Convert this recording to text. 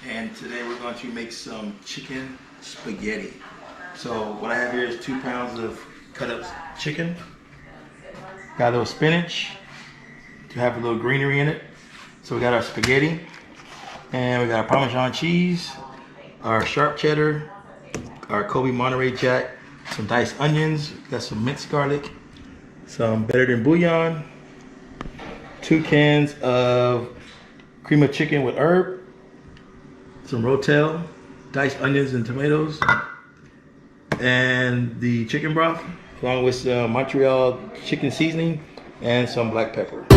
And today we're going to make some chicken spaghetti. So what I have here is 2 pounds of cut up chicken. Got a little spinach to have a little greenery in it. So we got our spaghetti, and we got our Parmesan cheese, our sharp cheddar, our Kobe Monterey Jack, some diced onions, got some minced garlic, some better than bouillon, 2 cans of cream of chicken with herb, some Rotel, diced onions and tomatoes, and the chicken broth, along with some Montreal chicken seasoning and some black pepper.